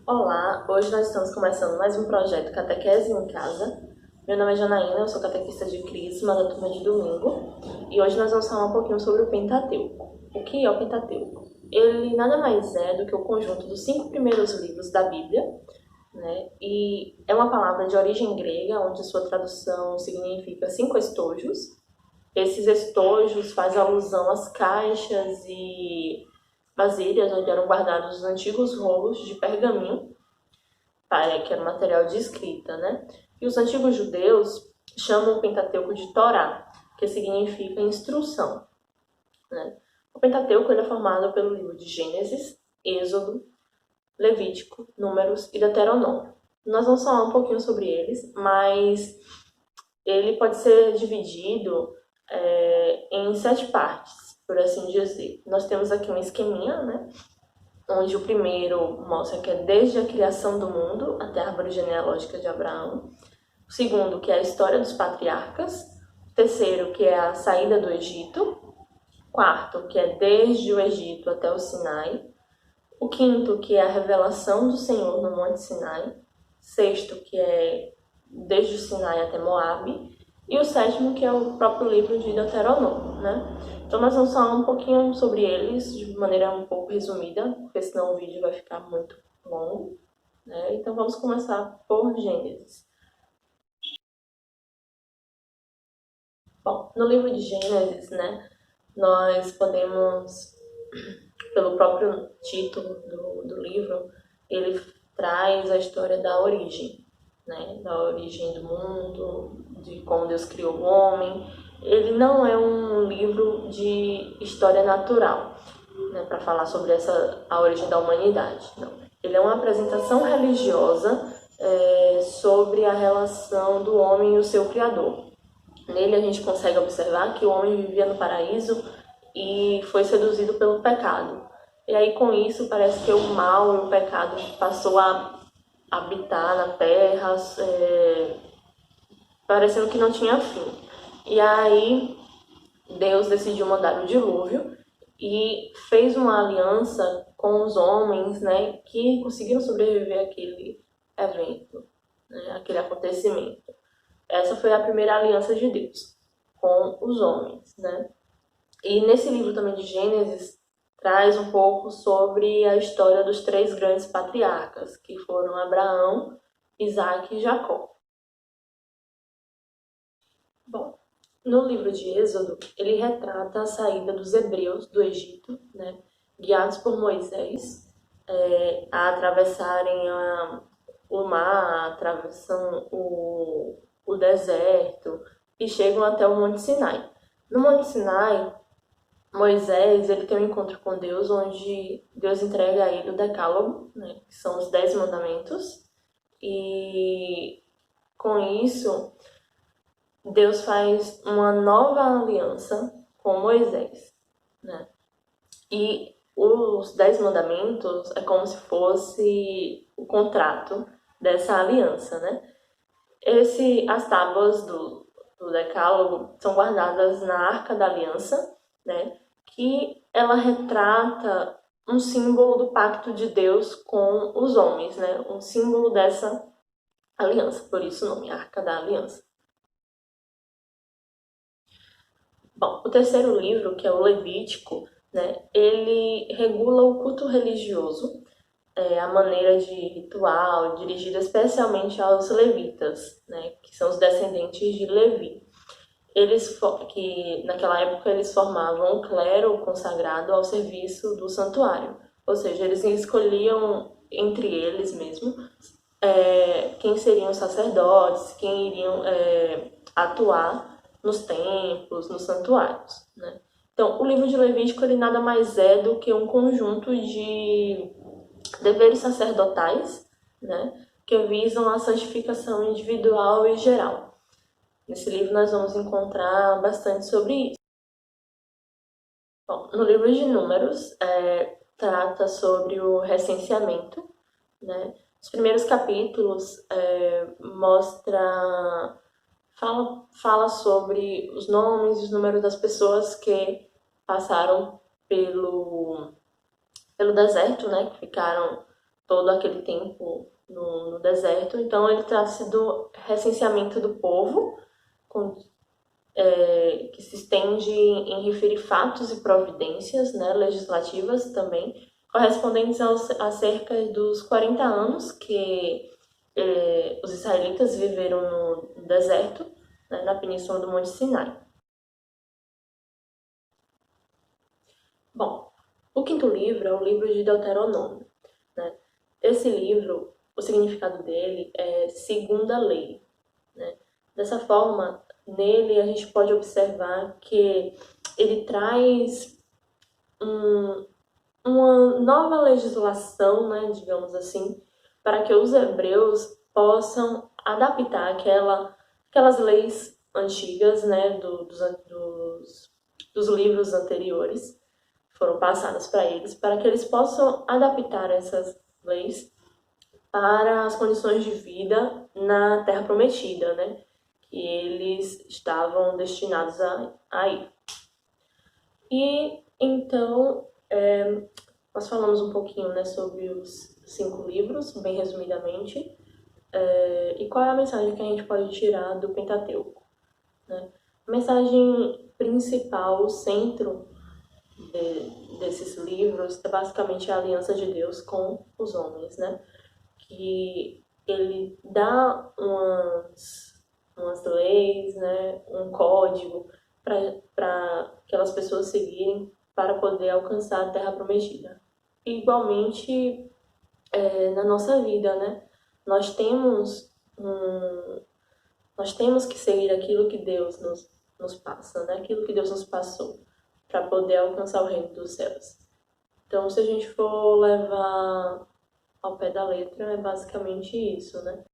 Olá, hoje nós estamos começando mais um projeto Catequese em Casa. Meu nome é Janaína, eu sou catequista de Crisma da turma de domingo e hoje nós vamos falar um pouquinho sobre o Pentateuco. O que é o Pentateuco? Ele nada mais é do que o conjunto dos 5 primeiros livros da Bíblia, né? E é uma palavra de origem grega, onde sua tradução significa 5 estojos. Esses estojos fazem alusão às caixas e vasilhas onde eram guardados os antigos rolos de pergaminho, que era um material de escrita, né? E os antigos judeus chamam o Pentateuco de Torá, que significa instrução, né? O Pentateuco ele é formado pelo livro de Gênesis, Êxodo, Levítico, Números e Deuteronômio. Nós vamos falar um pouquinho sobre eles, mas ele pode ser dividido em 7 partes, por assim dizer. Nós temos aqui um esqueminha, né? Onde o primeiro mostra que é desde a criação do mundo até a árvore genealógica de Abraão. O segundo, que é a história dos patriarcas. O terceiro, que é a saída do Egito. O quarto, que é desde o Egito até o Sinai. O quinto, que é a revelação do Senhor no Monte Sinai. Sexto, que é desde o Sinai até Moabe. E o sétimo, que é o próprio livro de Deuteronômio, né? Então nós vamos falar um pouquinho sobre eles de maneira um pouco resumida, porque senão o vídeo vai ficar muito longo, né? Então vamos começar por Gênesis. Bom, no livro de Gênesis, né, nós podemos, pelo próprio título do livro, ele traz a história da origem, né, da origem do mundo, de como Deus criou o homem. Ele não é um livro de história natural, né, para falar sobre a origem da humanidade, não. Ele é uma apresentação religiosa sobre a relação do homem e o seu Criador. Nele a gente consegue observar que o homem vivia no paraíso e foi seduzido pelo pecado. E aí com isso parece que o mal e o pecado passou a habitar na terra, parecendo que não tinha fim. E aí Deus decidiu mandar o dilúvio e fez uma aliança com os homens, né, que conseguiram sobreviver àquele evento, né, àquele acontecimento. Essa foi a primeira aliança de Deus com os homens, né? E nesse livro também de Gênesis traz um pouco sobre a história dos 3 grandes patriarcas, que foram Abraão, Isaac e Jacó. Bom, no livro de Êxodo, ele retrata a saída dos hebreus do Egito, né, guiados por Moisés, a atravessarem o mar, atravessam o deserto e chegam até o Monte Sinai. No Monte Sinai, Moisés ele tem um encontro com Deus, onde Deus entrega a ele o Decálogo, né, que são os 10 mandamentos, e com isso Deus faz uma nova aliança com Moisés, né? E os 10 mandamentos é como se fosse o contrato dessa aliança, né? As tábuas do Decálogo são guardadas na Arca da Aliança, né? Que ela retrata um símbolo do pacto de Deus com os homens, né? Um símbolo dessa aliança, por isso o nome Arca da Aliança. Bom, o terceiro livro, que é o Levítico, né, ele regula o culto religioso, a maneira de ritual, dirigida especialmente aos levitas, né, que são os descendentes de Levi. Que naquela época eles formavam um clero consagrado ao serviço do santuário, ou seja, eles escolhiam entre eles mesmo quem seriam os sacerdotes, quem iriam atuar nos templos, nos santuários, né? Então, o livro de Levítico ele nada mais é do que um conjunto de deveres sacerdotais, né, que visam a santificação individual e geral. Nesse livro nós vamos encontrar bastante sobre isso. Bom, no livro de Números trata sobre o recenseamento, né? Os primeiros capítulos fala sobre os nomes e os números das pessoas que passaram pelo deserto, né? Que ficaram todo aquele tempo no deserto. Então ele trata-se do recenseamento do povo, com, que se estende em referir fatos e providências, né, legislativas também, correspondentes a cerca dos 40 anos que os israelitas viveram no deserto, né, na península do Monte Sinai. Bom, o quinto livro é o livro de Deuteronômio, né? Esse livro, o significado dele é segunda lei, né? Dessa forma, nele a gente pode observar que ele traz uma nova legislação, né, digamos assim, para que os hebreus possam adaptar aquelas leis antigas, né, dos livros anteriores, foram passadas para eles, para que eles possam adaptar essas leis para as condições de vida na Terra Prometida, né, que eles estavam destinados a ir. E então, nós falamos um pouquinho, né, sobre os 5 livros, bem resumidamente, e qual é a mensagem que a gente pode tirar do Pentateuco, né? A mensagem principal, o centro desses livros é basicamente a aliança de Deus com os homens, né? Que ele dá umas leis, né, um código para aquelas pessoas seguirem para poder alcançar a Terra Prometida. E, igualmente, na nossa vida, né, nós temos nós temos que seguir aquilo que Deus nos passa, né, aquilo que Deus nos passou para poder alcançar o reino dos céus. Então, se a gente for levar ao pé da letra, é basicamente isso, né?